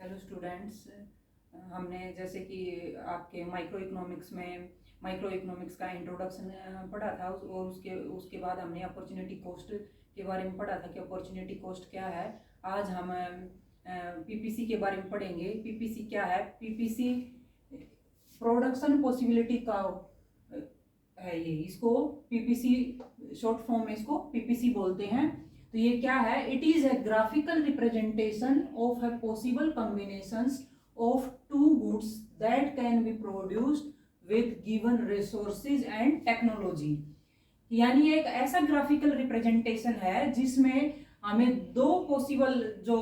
Hello students. हमने जैसे कि आपके माइक्रो इकोनॉमिक्स का इंट्रोडक्शन पढ़ा था और उसके बाद हमने अपॉर्चुनिटी कॉस्ट के बारे में पढ़ा था कि अपॉर्चुनिटी कॉस्ट क्या है। आज हम पीपीसी के बारे में पढ़ेंगे। पीपीसी क्या है? पीपीसी प्रोडक्शन पॉसिबिलिटी का है। ये इसको पीपीसी शॉर्ट फॉर्म में इसको पीपीसी बोलते हैं। तो ये क्या है? It is a graphical representation of a possible combinations of two goods that can be produced with given resources and technology. यानी एक ऐसा ग्राफिकल रिप्रेजेंटेशन है जिसमें हमें दो पॉसिबल जो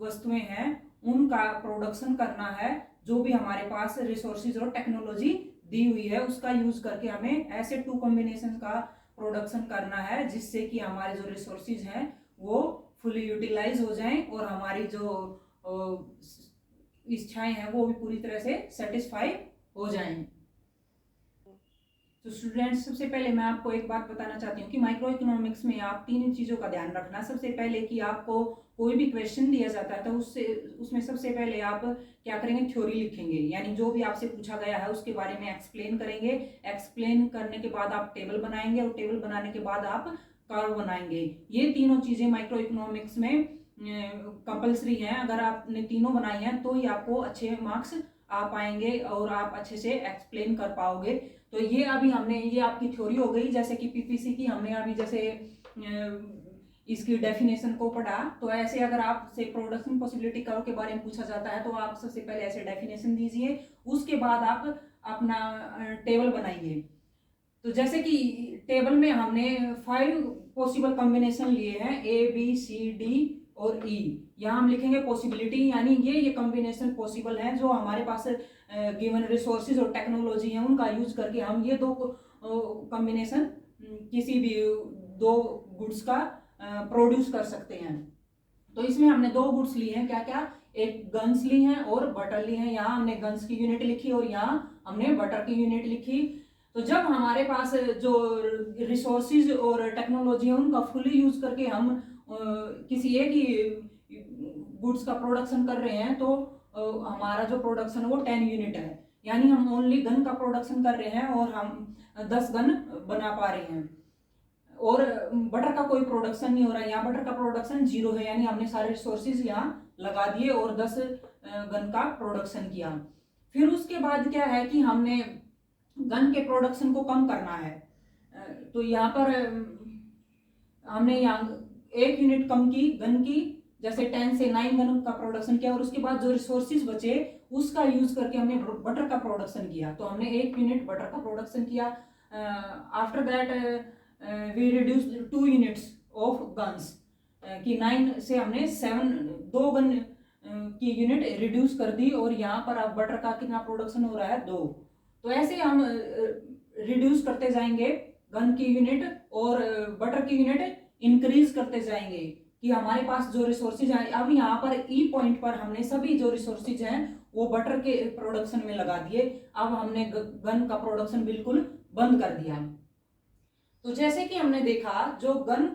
वस्तुएं हैं उनका प्रोडक्शन करना है। जो भी हमारे पास रिसोर्सेज और टेक्नोलॉजी दी हुई है उसका यूज करके हमें ऐसे टू कॉम्बिनेशन का प्रोडक्शन करना है जिससे कि हमारे जो रिसोर्सेज हैं वो फुली यूटिलाइज हो जाएं और हमारी जो इच्छाएं हैं वो भी पूरी तरह से सेटिस्फाई हो जाएं। तो स्टूडेंट्स, सबसे पहले मैं आपको एक बात बताना चाहती हूँ कि माइक्रो इकोनॉमिक्स में आप तीन चीज़ों का ध्यान रखना। सबसे पहले कि आपको कोई भी क्वेश्चन दिया जाता है तो उसमें सबसे पहले आप क्या करेंगे? थ्योरी लिखेंगे, यानी जो भी आपसे पूछा गया है उसके बारे में एक्सप्लेन करेंगे। एक्सप्लेन करने के बाद आप टेबल बनाएंगे और टेबल बनाने के बाद आप कर्व बनाएंगे। ये तीनों चीज़ें माइक्रो इकोनॉमिक्स में कंपल्सरी हैं। अगर आपने तीनों बनाई हैं तो ही आपको अच्छे मार्क्स आ पाएंगे और आप अच्छे से एक्सप्लेन कर पाओगे। तो ये अभी हमने ये आपकी थ्योरी हो गई। जैसे कि पीपीसी की हमने अभी जैसे इसकी डेफिनेशन को पढ़ा, तो ऐसे अगर आपसे प्रोडक्शन पॉसिबिलिटी कर्व के बारे में पूछा जाता है तो आप सबसे पहले ऐसे डेफिनेशन दीजिए, उसके बाद आप अपना टेबल बनाइए। तो जैसे कि टेबल में हमने 5 पॉसिबल कॉम्बिनेशन लिए हैं, ए बी सी डी और ई। यहाँ हम लिखेंगे पॉसिबिलिटी, यानी ये कॉम्बिनेशन पॉसिबल है जो हमारे पास गिवन रिसोर्सेज और टेक्नोलॉजी है उनका यूज करके हम ये दो कॉम्बिनेशन किसी भी दो गुड्स का प्रोड्यूस कर सकते हैं। तो इसमें हमने दो गुड्स लिए हैं, क्या क्या? एक गन्स ली हैं और बटर ली हैं। यहाँ हमने गन्स की यूनिट लिखी और यहाँ हमने बटर की यूनिट लिखी। तो जब हमारे पास जो रिसोर्सेज और टेक्नोलॉजी है उनका फुली यूज करके हम किसी एक ही गुड्स का प्रोडक्शन कर रहे हैं तो हमारा जो प्रोडक्शन वो 10 यूनिट है। यानी हम ओनली गन का प्रोडक्शन कर रहे हैं और हम 10 गन बना पा रहे हैं और बटर का कोई प्रोडक्शन नहीं हो रहा है। यहाँ बटर का प्रोडक्शन 0 है, यानी हमने सारे रिसोर्सेज यहाँ लगा दिए और 10 गन का प्रोडक्शन किया। फिर उसके बाद क्या है कि हमने गन के प्रोडक्शन को कम करना है। तो यहाँ पर हमने यहाँ 1 यूनिट कम की गन की, जैसे 10 से 9 गन का प्रोडक्शन किया और उसके बाद जो रिसोर्सेज बचे उसका यूज करके हमने बटर का प्रोडक्शन किया। तो हमने 1 यूनिट बटर का प्रोडक्शन किया। After that we reduce 2 units of guns कि 9 से हमने 2 गन की यूनिट रिड्यूस कर दी और यहाँ पर अब बटर का कितना प्रोडक्शन हो रहा है? 2। तो ऐसे हम रिड्यूस करते जाएंगे गन की यूनिट और बटर की यूनिट इंक्रीज करते जाएंगे कि हमारे पास जो रिसोर्सेज हैं। अब यहाँ पर ई पॉइंट पर हमने सभी जो रिसोर्सेज हैं वो बटर के प्रोडक्शन में लगा दिए। अब हमने गन का प्रोडक्शन बिल्कुल बंद कर दिया। तो जैसे कि हमने देखा जो गन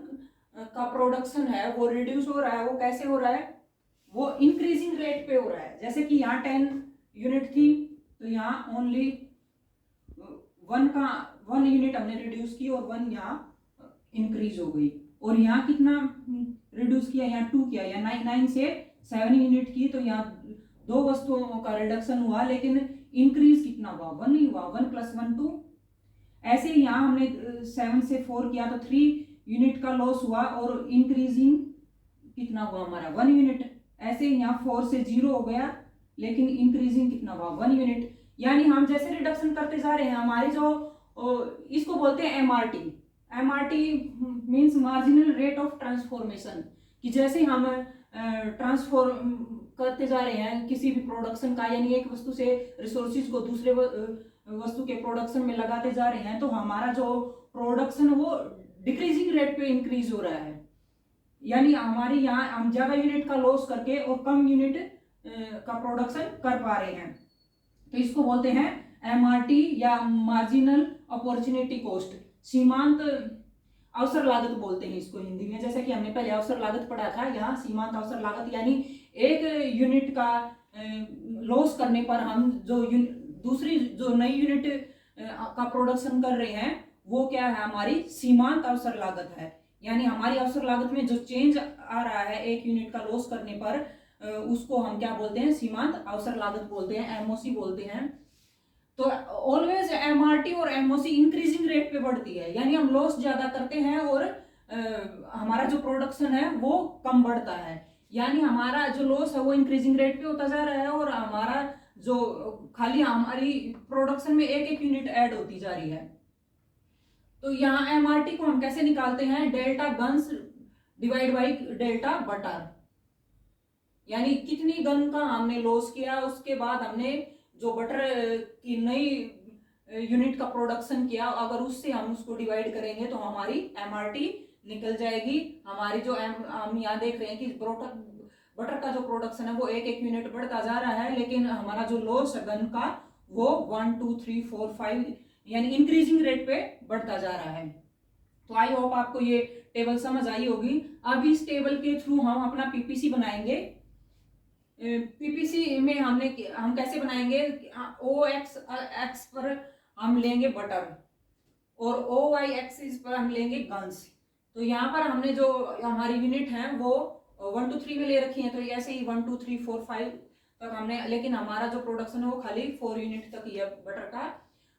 का प्रोडक्शन है वो रिड्यूस हो रहा है। वो कैसे हो रहा है? वो इंक्रीजिंग रेट पे हो रहा है। जैसे कि यहाँ 10 यूनिट थी तो यहाँ ओनली 1 यूनिट हमने रिड्यूस की और 1 यहाँ इंक्रीज हो गई। और यहाँ कितना रिड्यूस किया? यहाँ 2 किया। यहाँ 9 से 7 यूनिट की, तो यहाँ 2 वस्तुओं का रिडक्शन हुआ लेकिन इंक्रीज कितना हुआ? 1 ही हुआ। 1 + 1 2। ऐसे यहाँ हमने 7 से 4 किया तो 3 यूनिट का लॉस हुआ और इंक्रीजिंग कितना हुआ हमारा? 1 यूनिट। ऐसे यहाँ 4 से 0 हो गया लेकिन इंक्रीजिंग कितना हुआ? 1 यूनिट। यानी हम जैसे रिडक्शन करते जा रहे हैं हमारी जो इसको बोलते हैं MRT. MRT means marginal rate of transformation, कि जैसे हम ट्रांसफॉर्म करते जा रहे हैं किसी भी प्रोडक्शन का, यानी एक वस्तु से रिसोर्सेज को दूसरे वस्तु के प्रोडक्शन में लगाते जा रहे हैं तो हमारा जो प्रोडक्शन वो डिक्रीजिंग रेट पे इंक्रीज हो रहा है। यानी हमारे यहाँ हम ज्यादा यूनिट का लॉस करके और कम यूनिट का प्रोडक्शन कर पा रहे हैं। तो इसको बोलते हैं एमआरटी या मार्जिनल अपॉर्चुनिटी कॉस्ट, सीमांत अवसर लागत बोलते हैं इसको हिंदी में। जैसे कि हमने पहले अवसर लागत पढ़ा था, यहाँ सीमांत अवसर लागत, यानी एक यूनिट का लॉस करने पर हम जो दूसरी जो नई यूनिट का प्रोडक्शन कर रहे हैं वो क्या है, हमारी सीमांत अवसर लागत है। यानी हमारी अवसर लागत में जो चेंज आ रहा है एक यूनिट का लॉस करने पर, उसको हम क्या बोलते हैं, सीमांत अवसर लागत बोलते हैं, एमओसी बोलते हैं। तो ऑलवेज एमआरटी और एमओसी इंक्रीजिंग रेट पे बढ़ती है, यानी हम लॉस ज्यादा करते हैं और हमारा जो प्रोडक्शन है वो कम बढ़ता है। यानी हमारा जो लॉस है वो इंक्रीजिंग रेट पे होता जा रहा है और हमारा जो खाली हमारी प्रोडक्शन में एक एक यूनिट ऐड होती जा रही है। तो यहाँ एमआरटी को हम कैसे निकालते हैं, delta guns divide by delta butter, यानी कितनी गन का हमने लॉस किया, उसके बाद हमने जो बटर की नई यूनिट का प्रोडक्शन किया, अगर उससे हम उसको डिवाइड करेंगे तो हमारी एमआरटी निकल जाएगी। हमारी जो हम यहाँ देख रहे हैं कि बटर का जो प्रोडक्शन है वो एक एक यूनिट बढ़ता जा रहा है, लेकिन हमारा जो लॉस है गन का वो 1 2 3 4 5 यानी इंक्रीजिंग रेट पे बढ़ता जा रहा है। तो आई होप आपको ये टेबल समझ आई होगी। अब इस टेबल के थ्रू हम अपना पीपीसी बनाएंगे। पीपीसी में हम कैसे बनाएंगे, ओ एक्स पर हम लेंगे बटर और ओ वाई एक्सिस पर हम लेंगे गन्स। तो यहाँ पर हमने जो हमारी यूनिट है वो 1 2 3 में ले रखी है, तो ऐसे ही 1 2 3 4 5 तक हमने, लेकिन हमारा जो प्रोडक्शन है वो खाली 4 यूनिट तक ही है बटर का,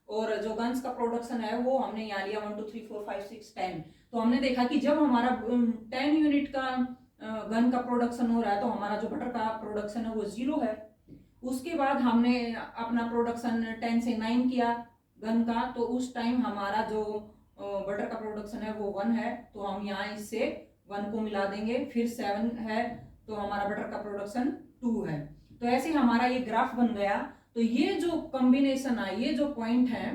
और जो गन्स का प्रोडक्शन है वो हमने यहाँ लिया 1 2 3 4 5 6 10। तो हमने देखा कि जब हमारा 10 यूनिट का गन का प्रोडक्शन हो रहा है तो हमारा जो बटर का प्रोडक्शन है वो 0 है। उसके बाद हमने अपना प्रोडक्शन 10 से 9 किया गन का, तो उस टाइम हमारा जो बटर का प्रोडक्शन है वो 1 है, तो हम यहाँ इससे 1 को मिला देंगे। फिर 7 है तो हमारा बटर का प्रोडक्शन 2 है। तो ऐसे हमारा ये ग्राफ बन गया। तो ये जो कॉम्बिनेशन है, ये जो पॉइंट है,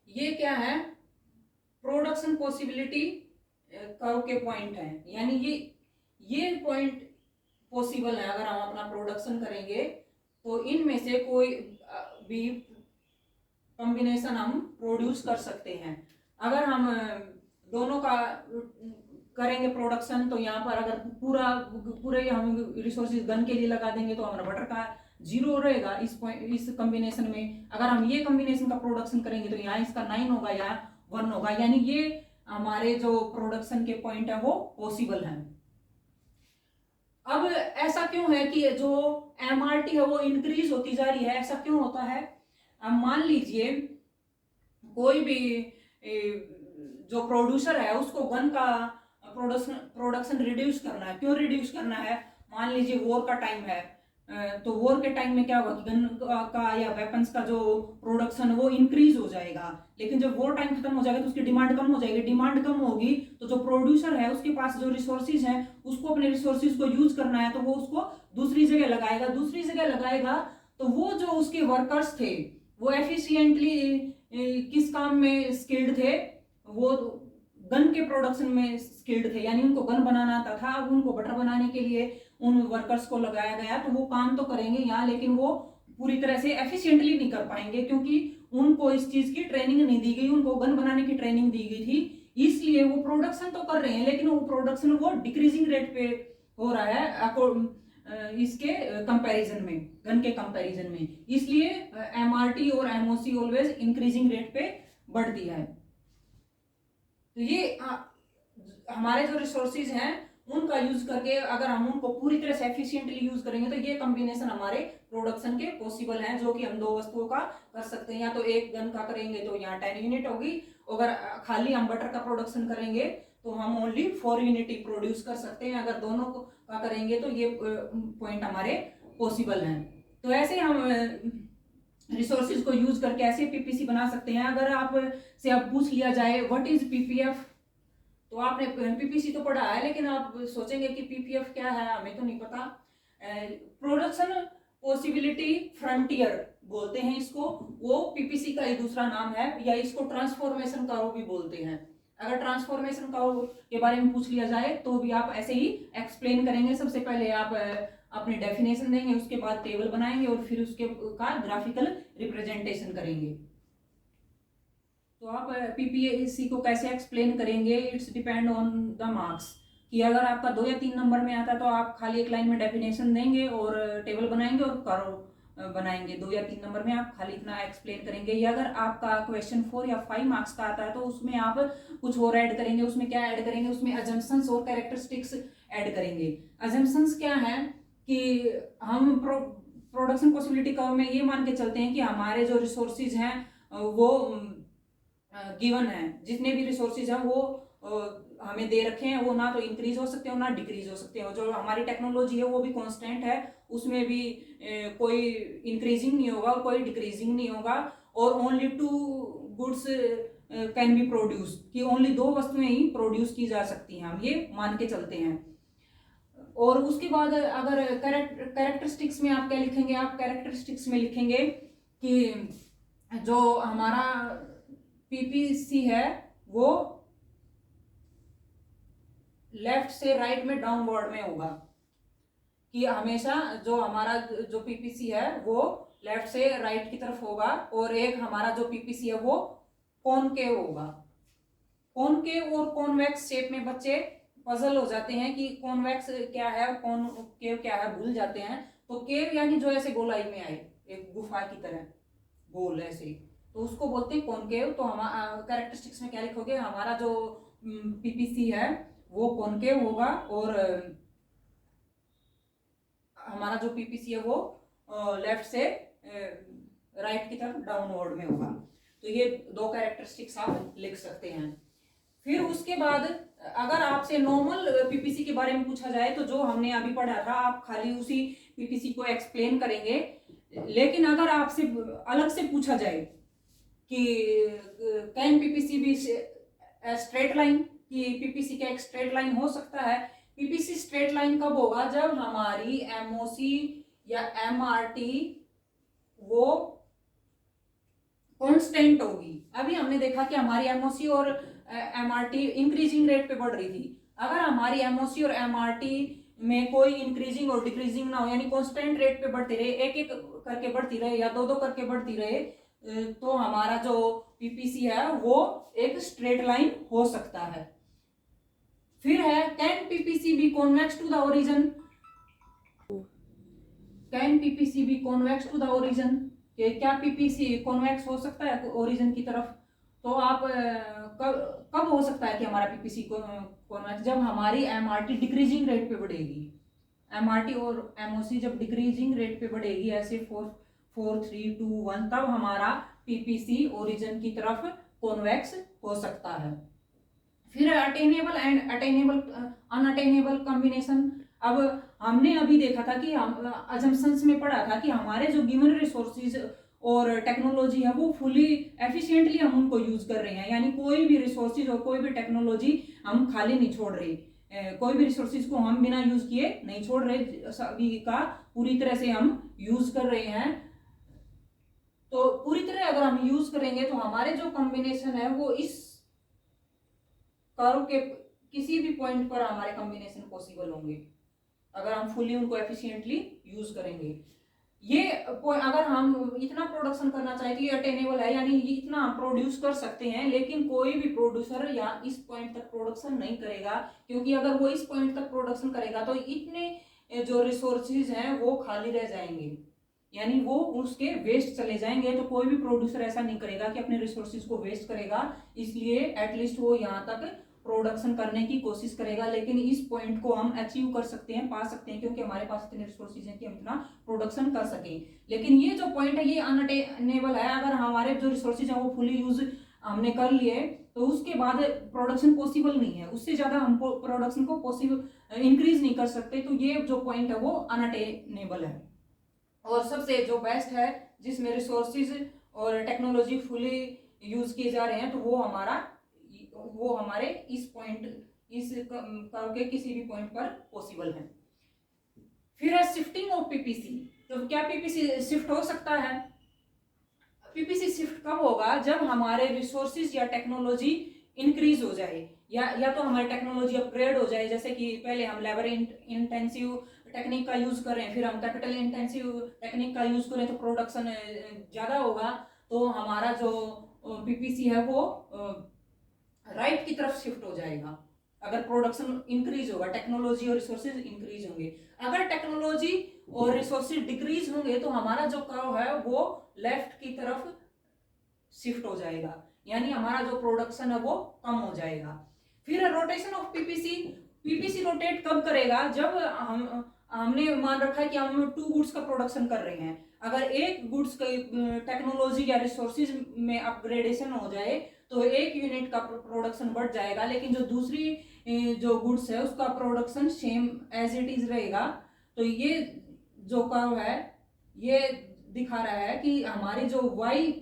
ये क्या है, प्रोडक्शन पॉसिबिलिटी कर्व के पॉइंट है। यानी ये पॉइंट पॉसिबल है, अगर हम अपना प्रोडक्शन करेंगे तो इनमें से कोई भी कॉम्बिनेशन हम प्रोड्यूस कर सकते हैं। अगर हम दोनों का करेंगे प्रोडक्शन, तो यहाँ पर अगर पूरे हम रिसोर्सेज गन के लिए लगा देंगे तो हमारा बटर का 0 रहेगा इस कॉम्बिनेशन में। अगर हम ये कॉम्बिनेशन का प्रोडक्शन करेंगे तो यहाँ इसका 9 होगा या 1 होगा, यानी ये हमारे जो प्रोडक्शन के पॉइंट है वो पॉसिबल है। अब ऐसा क्यों है कि जो एमआरटी है वो इंक्रीज होती जा रही है, ऐसा क्यों होता है? अब मान लीजिए कोई भी जो प्रोड्यूसर है उसको गन का प्रोडक्शन रिड्यूस करना है। क्यों रिड्यूस करना है? मान लीजिए वॉर का टाइम है, तो वॉर के टाइम में क्या होगा कि गन का या वेपन्स का जो प्रोडक्शन है वो इंक्रीज हो जाएगा, लेकिन जब वॉर टाइम खत्म हो जाएगा तो उसकी डिमांड कम हो जाएगी। डिमांड कम होगी तो जो प्रोड्यूसर है उसके पास जो रिसोर्सेज हैं उसको अपने रिसोर्सेज को यूज करना है, तो वो उसको दूसरी जगह लगाएगा। तो वो जो उसके वर्कर्स थे वो एफिशिएंटली किस काम में स्किल्ड थे, वो गन के प्रोडक्शन में स्किल्ड थे, यानी उनको गन बनाना आता था। अब उनको बटर बनाने के लिए उन वर्कर्स को लगाया गया, तो वो काम तो करेंगे यहाँ, लेकिन वो पूरी तरह से एफिशिएंटली नहीं कर पाएंगे क्योंकि उनको इस चीज की ट्रेनिंग नहीं दी गई, उनको गन बनाने की ट्रेनिंग दी गई थी। इसलिए वो प्रोडक्शन तो कर रहे हैं लेकिन वो प्रोडक्शन वो डिक्रीजिंग रेट पे हो रहा है इसके कंपैरिजन में, गन के कंपैरिजन में। इसलिए एमआरटी और एमओसी ऑलवेज इंक्रीजिंग रेट पे बढ़ती है। तो ये हमारे जो रिसोर्सेज हैं उनका यूज करके अगर हम उनको पूरी तरह से एफिशिएंटली यूज करेंगे तो ये कॉम्बिनेशन हमारे प्रोडक्शन के पॉसिबल हैं, जो कि हम 2 वस्तुओं का कर सकते हैं। या तो एक गन का करेंगे तो यहाँ 10 यूनिट होगी, अगर खाली हम बटर का प्रोडक्शन करेंगे तो हम ओनली 4 यूनिट ही प्रोड्यूस कर सकते हैं। अगर दोनों का करेंगे तो ये पॉइंट हमारे पॉसिबल हैं। तो ऐसे हम रिसोर्सेज को यूज करके ऐसे पीपीसी बना सकते हैं। अगर आप से अब पूछ लिया जाए व्हाट इज पीपीएफ, तो आपने पीपीसी तो पढ़ा है लेकिन आप सोचेंगे कि पीपीएफ क्या है, हमें तो नहीं पता। प्रोडक्शन पॉसिबिलिटी फ्रंटियर बोलते हैं इसको, वो पीपीसी का ही दूसरा नाम है, या इसको ट्रांसफॉर्मेशन कर्व भी बोलते हैं। अगर ट्रांसफॉर्मेशन कर्व के बारे में पूछ लिया जाए तो भी आप ऐसे ही एक्सप्लेन करेंगे। सबसे पहले आप अपनी डेफिनेशन देंगे, उसके बाद टेबल बनाएंगे और फिर उसके का ग्राफिकल रिप्रेजेंटेशन करेंगे। तो आप पीपीएसी को कैसे एक्सप्लेन करेंगे? It's depend on the marks. कि अगर आपका 2 या 3 नंबर में आता है तो आप खाली एक लाइन में डेफिनेशन देंगे और टेबल बनाएंगे और कर्व बनाएंगे। 2 या 3 नंबर में आप खाली इतना एक्सप्लेन करेंगे। या अगर आपका क्वेश्चन 4 या 5 मार्क्स का आता है तो उसमें आप कुछ और ऐड करेंगे। उसमें क्या ऐड करेंगे, उसमें अजम्पशंस और कैरेक्टरिस्टिक्स ऐड करेंगे। अजम्पशंस क्या है कि हम प्रोडक्शन पॉसिबिलिटी कर्व में ये मान के चलते हैं कि हमारे जो रिसोर्सेज हैं वो गिवन है। जितने भी रिसोर्सेज हैं वो हमें दे रखे हैं, वो ना तो इंक्रीज हो सकते हैं और ना डिक्रीज हो सकते हैं। और जो हमारी टेक्नोलॉजी है वो भी कांस्टेंट है, उसमें भी कोई इंक्रीजिंग नहीं होगा और कोई डिक्रीजिंग नहीं होगा। और only 2 goods can be produce, कि ओनली 2 वस्तुएं ही प्रोड्यूस की जा सकती हैं, हम ये मान के चलते हैं। और उसके बाद अगर कैरेक्टरिस्टिक्स में आप क्या लिखेंगे, आप कैरेक्टरिस्टिक्स में लिखेंगे कि जो हमारा पीपीसी है वो लेफ्ट से राइट में डाउनवर्ड में होगा, कि हमेशा जो हमारा जो पीपीसी है वो लेफ्ट से राइट की तरफ होगा। और एक हमारा जो पीपीसी है वो कॉनकेव होगा। कॉनकेव और कॉन्वेक्स शेप में बच्चे पजल हो जाते हैं कि कॉन्वेक्स क्या है, कॉनकेव क्या है, भूल जाते हैं। तो केव यानी जो ऐसे गोलाई में आए, एक गुफा की तरह गोल ऐसे, तो उसको बोलते हैं कॉनकेव। तो हम कैरेक्टरिस्टिक्स में क्या लिखोगे, हमारा जो पीपीसी है वो कॉनकेव होगा और हमारा जो पीपीसी है वो लेफ्ट से राइट की तरफ डाउनवर्ड में होगा। तो ये 2 कैरेक्टरिस्टिक्स आप लिख सकते हैं। फिर उसके बाद अगर आपसे नॉर्मल पीपीसी के बारे में पूछा जाए तो जो हमने अभी पढ़ा था आप खाली उसी पीपीसी को एक्सप्लेन करेंगे। लेकिन अगर आपसे अलग से पूछा जाए कि can PPC be straight line, कि पीपीसी का एक स्ट्रेट लाइन हो सकता है। पीपीसी स्ट्रेट लाइन कब होगा, जब हमारी एमओसी या एमआरटी वो कांस्टेंट होगी। अभी हमने देखा कि हमारी एमओसी और एमआरटी इंक्रीजिंग रेट पे बढ़ रही थी। अगर हमारी एमओसी और एमआरटी में कोई इंक्रीजिंग और डिक्रीजिंग ना हो, यानी कांस्टेंट रेट पे बढ़ते रहे, एक एक करके बढ़ती रहे या 2-2 करके बढ़ती रहे, तो हमारा जो पीपीसी है वो एक स्ट्रेट लाइन हो सकता है। फिर है can PPC be convex to the origin. Can PPC be convex to the origin, क्या पीपीसी कॉन्वेक्स हो सकता है ओरिजिन की तरफ। तो आप कब हो सकता है कि हमारा पीपीसी कॉन्वेक्स, जब हमारी एमआरटी डिक्रीजिंग रेट पे बढ़ेगी। एमआरटी और एमओसी जब डिक्रीजिंग रेट पे बढ़ेगी, ऐसे 4 3 2 1, तब हमारा पीपीसी ओरिजिन की तरफ कॉन्वेक्स हो सकता है। फिर attainable and attainable unattainable combination. अब हमने अभी देखा था कि हम अजम्पशंस में पढ़ा था कि हमारे जो गिवन रिसोर्सेज और टेक्नोलॉजी है वो फुली एफिशिएंटली हम उनको यूज कर रहे हैं, यानी कोई भी रिसोर्सेज और कोई भी टेक्नोलॉजी हम खाली नहीं छोड़ रहे। कोई भी रिसोर्सेज को हम बिना यूज किए नहीं छोड़ रहे, सभी का पूरी तरह से हम यूज कर रहे हैं। तो पूरी तरह अगर हम यूज करेंगे तो हमारे जो कॉम्बिनेशन है वो इस कर्व के किसी भी पॉइंट पर हमारे कॉम्बिनेशन पॉसिबल होंगे अगर हम फुली उनको एफिशिएंटली यूज करेंगे। ये अगर हम इतना प्रोडक्शन करना चाहे तो ये अटेनेबल है, यानी इतना हम प्रोड्यूस कर सकते हैं। लेकिन कोई भी प्रोड्यूसर या इस पॉइंट तक प्रोडक्शन नहीं करेगा, क्योंकि अगर वो इस पॉइंट तक प्रोडक्शन करेगा तो इतने जो रिसोर्सेज हैं वो खाली रह जाएंगे, यानी वो उसके वेस्ट चले जाएंगे। तो कोई भी प्रोड्यूसर ऐसा नहीं करेगा कि अपने रिसोर्सेज को वेस्ट करेगा, इसलिए एटलीस्ट वो यहाँ तक प्रोडक्शन करने की कोशिश करेगा। लेकिन इस पॉइंट को हम अचीव कर सकते हैं, पा सकते हैं, क्योंकि हमारे पास इतने रिसोर्सेज हैं कि हम इतना प्रोडक्शन कर सकें। लेकिन ये जो पॉइंट है ये अनअटेनेबल है। अगर हमारे जो रिसोर्सेज हैं वो फुली यूज हमने कर लिए तो उसके बाद प्रोडक्शन पॉसिबल नहीं है, उससे ज्यादा हम प्रोडक्शन को पॉसिबल इंक्रीज नहीं कर सकते। तो ये जो पॉइंट है वो अनअटेनेबल है। और सबसे जो बेस्ट है जिसमें रिसोर्सेज और टेक्नोलॉजी फुली यूज किए जा रहे हैं, तो वो हमारे इस पॉइंट, इस कर्व के किसी भी पॉइंट पर पॉसिबल है। फिर है शिफ्टिंग ऑफ पीपीसी। तो क्या पीपीसी शिफ्ट हो सकता है? पीपीसी शिफ्ट कब होगा? जब हमारे रिसोर्सेज या टेक्नोलॉजी इंक्रीज हो जाए, या तो हमारी टेक्नोलॉजी अपग्रेड हो जाए। जैसे कि पहले हम लेबर इंटेंसिव टेक्निक का यूज कर रहे हैं, फिर हम कैपिटल इंटेंसिव टेक्निक का यूज करें तो प्रोडक्शन ज्यादा होगा, तो हमारा जो पीपीसी है वो राइट की तरफ शिफ्ट हो जाएगा। अगर प्रोडक्शन इंक्रीज होगा, टेक्नोलॉजी और रिसोर्सेज इंक्रीज होंगे। अगर टेक्नोलॉजी और रिसोर्सेज डिक्रीज होंगे तो हमारा जो कर्व है वो लेफ्ट की तरफ शिफ्ट हो जाएगा, यानी हमारा जो प्रोडक्शन है वो कम हो जाएगा। फिर rotation of PPC, PPC rotate कब करेगा, जब हमने मान रखा है कि हम 2 गुड्स का प्रोडक्शन कर रहे हैं। अगर एक गुड्स का टेक्नोलॉजी या रिसोर्सेज में अपग्रेडेशन हो जाए तो एक यूनिट का प्रोडक्शन बढ़ जाएगा, लेकिन जो दूसरी जो गुड्स है उसका production same as it is रहेगा। तो ये जो कर्व है ये दिखा रहा है कि हमारी जो वाई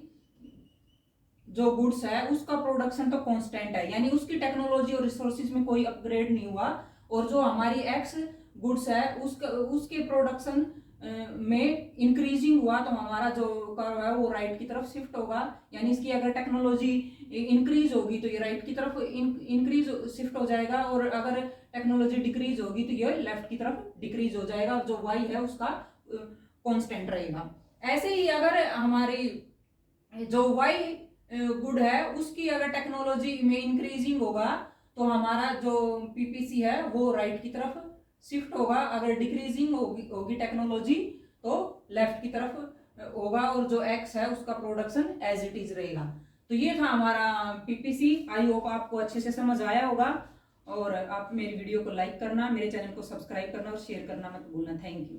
जो गुड्स है उसका प्रोडक्शन तो कांस्टेंट है, यानी उसकी टेक्नोलॉजी और रिसोर्सेज में कोई अपग्रेड नहीं हुआ। और जो हमारी एक्स गुड्स है उसके प्रोडक्शन में इंक्रीजिंग हुआ, तो हमारा जो कर्व है वो राइट की तरफ शिफ्ट होगा। यानी इसकी अगर टेक्नोलॉजी इंक्रीज होगी तो ये राइट की तरफ इंक्रीज शिफ्ट हो जाएगा, और अगर टेक्नोलॉजी डिक्रीज होगी तो ये लेफ्ट की तरफ डिक्रीज हो जाएगा, और जो वाई है उसका कांस्टेंट रहेगा। ऐसे ही अगर हमारी जो वाई गुड है उसकी अगर टेक्नोलॉजी में इंक्रीजिंग होगा तो हमारा जो पीपीसी है वो राइट की तरफ शिफ्ट होगा। अगर डिक्रीजिंग होगी टेक्नोलॉजी तो लेफ्ट की तरफ होगा, और जो एक्स है उसका प्रोडक्शन एज इट इज रहेगा। तो ये था हमारा पीपीसी। आई होप आपको अच्छे से समझ आया होगा, और आप मेरी वीडियो को लाइक करना, मेरे चैनल को सब्सक्राइब करना और शेयर करना मत भूलना। Thank you.